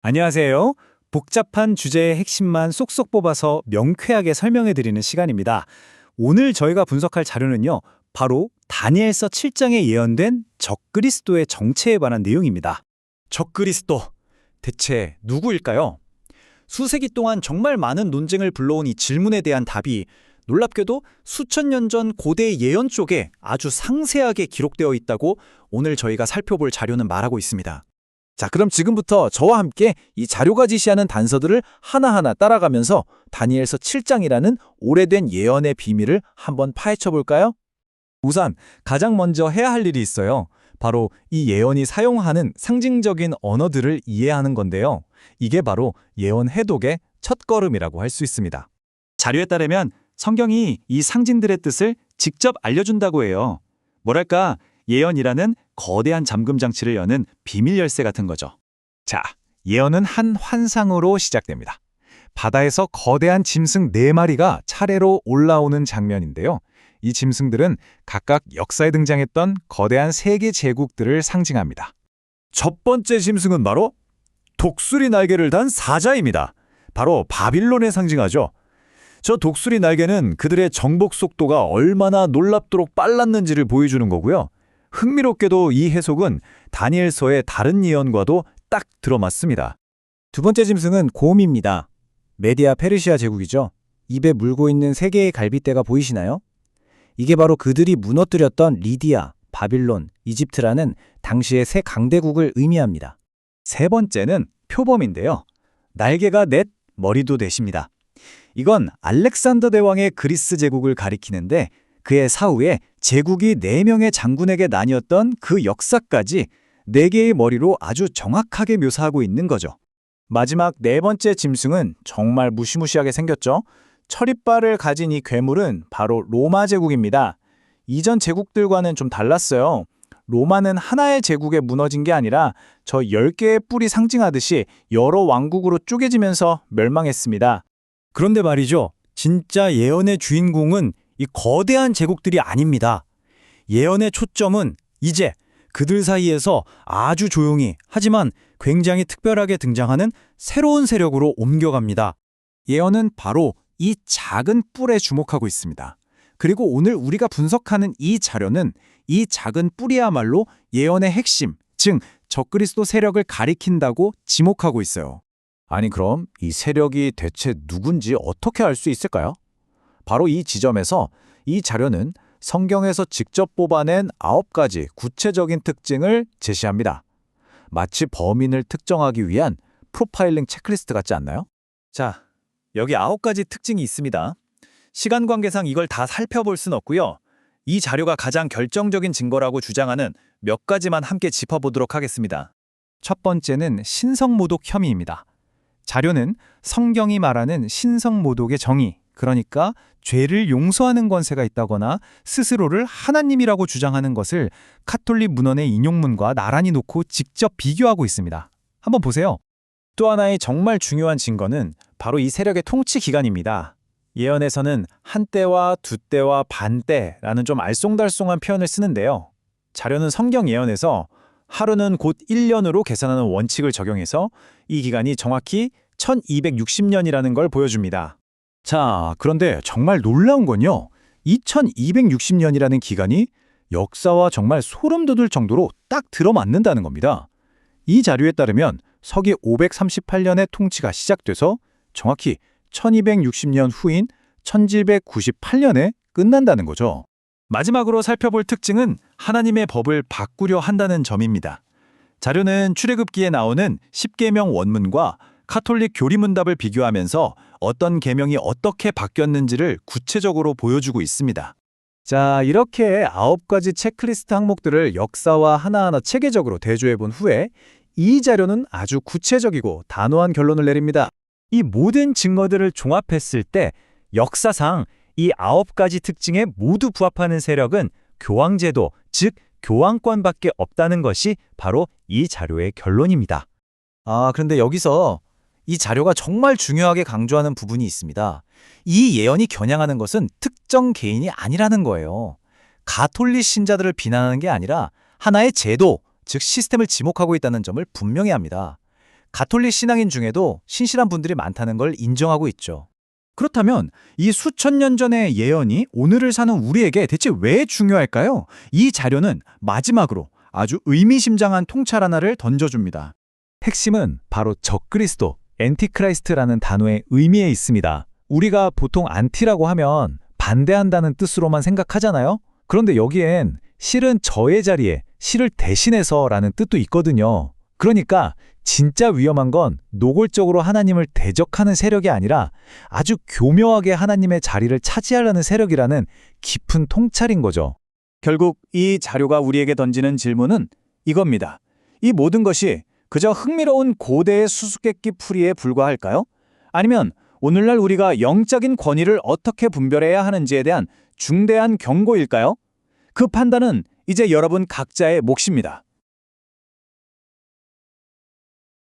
안녕하세요. 복잡한 주제의 핵심만 쏙쏙 뽑아서 명쾌하게 설명해드리는 시간입니다. 오늘 저희가 분석할 자료는요, 바로 다니엘서 7장에 예언된 적그리스도의 정체에 관한 내용입니다. 적그리스도, 대체 누구일까요? 수세기 동안 정말 많은 논쟁을 불러온 이 질문에 대한 답이 놀랍게도 수천 년 전 고대 예언 쪽에 아주 상세하게 기록되어 있다고 오늘 저희가 살펴볼 자료는 말하고 있습니다. 자, 그럼 지금부터 저와 함께 이 자료가 지시하는 단서들을 하나하나 따라가면서 다니엘서 7장이라는 오래된 예언의 비밀을 한번 파헤쳐 볼까요? 우선 가장 먼저 해야 할 일이 있어요. 바로 이 예언이 사용하는 상징적인 언어들을 이해하는 건데요. 이게 바로 예언 해독의 첫걸음이라고 할 수 있습니다. 자료에 따르면 성경이 이 상징들의 뜻을 직접 알려준다고 해요. 뭐랄까, 예언이라는 거대한 잠금 장치를 여는 비밀 열쇠 같은 거죠. 자, 예언은 한 환상으로 시작됩니다. 바다에서 거대한 짐승 4마리가 차례로 올라오는 장면인데요. 이 짐승들은 각각 역사에 등장했던 거대한 세계 제국들을 상징합니다. 첫 번째 짐승은 바로 독수리 날개를 단 사자입니다. 바로 바빌론을 상징하죠. 저 독수리 날개는 그들의 정복 속도가 얼마나 놀랍도록 빨랐는지를 보여주는 거고요. 흥미롭게도 이 해석은 다니엘서의 다른 예언과도 딱 들어맞습니다. 두 번째 짐승은 곰입니다. 메디아 페르시아 제국이죠. 입에 물고 있는 세 개의 갈빗대가 보이시나요? 이게 바로 그들이 무너뜨렸던 리디아, 바빌론, 이집트라는 당시의 세 강대국을 의미합니다. 세 번째는 표범인데요. 날개가 넷, 머리도 넷입니다. 이건 알렉산더 대왕의 그리스 제국을 가리키는데 그의 사후에 제국이 4명의 장군에게 나뉘었던 그 역사까지 4개의 머리로 아주 정확하게 묘사하고 있는 거죠. 마지막 네 번째 짐승은 정말 무시무시하게 생겼죠. 철이빨을 가진 이 괴물은 바로 로마 제국입니다. 이전 제국들과는 좀 달랐어요. 로마는 하나의 제국에 무너진 게 아니라 저 10개의 뿔이 상징하듯이 여러 왕국으로 쪼개지면서 멸망했습니다. 그런데 말이죠. 진짜 예언의 주인공은 이 거대한 제국들이 아닙니다. 예언의 초점은 이제 그들 사이에서 아주 조용히 하지만 굉장히 특별하게 등장하는 새로운 세력으로 옮겨갑니다. 예언은 바로 이 작은 뿔에 주목하고 있습니다. 그리고 오늘 우리가 분석하는 이 자료는 이 작은 뿔이야말로 예언의 핵심, 즉 적그리스도 세력을 가리킨다고 지목하고 있어요. 아니, 그럼 이 세력이 대체 누군지 어떻게 알 수 있을까요? 바로 이 지점에서 이 자료는 성경에서 직접 뽑아낸 9가지 구체적인 특징을 제시합니다. 마치 범인을 특정하기 위한 프로파일링 체크리스트 같지 않나요? 자, 여기 9가지 특징이 있습니다. 시간 관계상 이걸 다 살펴볼 순 없고요. 이 자료가 가장 결정적인 증거라고 주장하는 몇 가지만 함께 짚어보도록 하겠습니다. 첫 번째는 신성모독 혐의입니다. 자료는 성경이 말하는 신성모독의 정의, 그러니까 죄를 용서하는 권세가 있다거나 스스로를 하나님이라고 주장하는 것을 카톨릭 문헌의 인용문과 나란히 놓고 직접 비교하고 있습니다. 한번 보세요. 또 하나의 정말 중요한 증거는 바로 이 세력의 통치 기간입니다. 예언에서는 한때와 두때와 반때라는 좀 알쏭달쏭한 표현을 쓰는데요. 자료는 성경 예언에서 하루는 곧 1년으로 계산하는 원칙을 적용해서 이 기간이 정확히 1260년이라는 걸 보여줍니다. 자, 그런데 정말 놀라운 건요. 2260년이라는 기간이 역사와 정말 소름 돋을 정도로 딱 들어맞는다는 겁니다. 이 자료에 따르면 서기 538년의 통치가 시작돼서 정확히 1260년 후인 1798년에 끝난다는 거죠. 마지막으로 살펴볼 특징은 하나님의 법을 바꾸려 한다는 점입니다. 자료는 출애굽기에 나오는 10계명 원문과 카톨릭 교리문답을 비교하면서 어떤 계명이 어떻게 바뀌었는지를 구체적으로 보여주고 있습니다. 자, 이렇게 9가지 체크리스트 항목들을 역사와 하나하나 체계적으로 대조해 본 후에 이 자료는 아주 구체적이고 단호한 결론을 내립니다. 이 모든 증거들을 종합했을 때 역사상 이 9가지 특징에 모두 부합하는 세력은 교황제도, 즉 교황권밖에 없다는 것이 바로 이 자료의 결론입니다. 그런데 여기서 이 자료가 정말 중요하게 강조하는 부분이 있습니다. 이 예언이 겨냥하는 것은 특정 개인이 아니라는 거예요. 가톨릭 신자들을 비난하는 게 아니라 하나의 제도, 즉 시스템을 지목하고 있다는 점을 분명히 합니다. 가톨릭 신앙인 중에도 신실한 분들이 많다는 걸 인정하고 있죠. 그렇다면 이 수천 년 전의 예언이 오늘을 사는 우리에게 대체 왜 중요할까요? 이 자료는 마지막으로 아주 의미심장한 통찰 하나를 던져줍니다. 핵심은 바로 적그리스도, 엔티크라이스트라는 단어의 의미에 있습니다. 우리가 보통 안티라고 하면 반대한다는 뜻으로만 생각하잖아요. 그런데 여기엔 실은 저의 자리에 실을 대신해서라는 뜻도 있거든요. 그러니까 진짜 위험한 건 노골적으로 하나님을 대적하는 세력이 아니라 아주 교묘하게 하나님의 자리를 차지하려는 세력이라는 깊은 통찰인 거죠. 결국 이 자료가 우리에게 던지는 질문은 이겁니다. 이 모든 것이 그저 흥미로운 고대의 수수께끼 풀이에 불과할까요? 아니면 오늘날 우리가 영적인 권위를 어떻게 분별해야 하는지에 대한 중대한 경고일까요? 그 판단은 이제 여러분 각자의 몫입니다.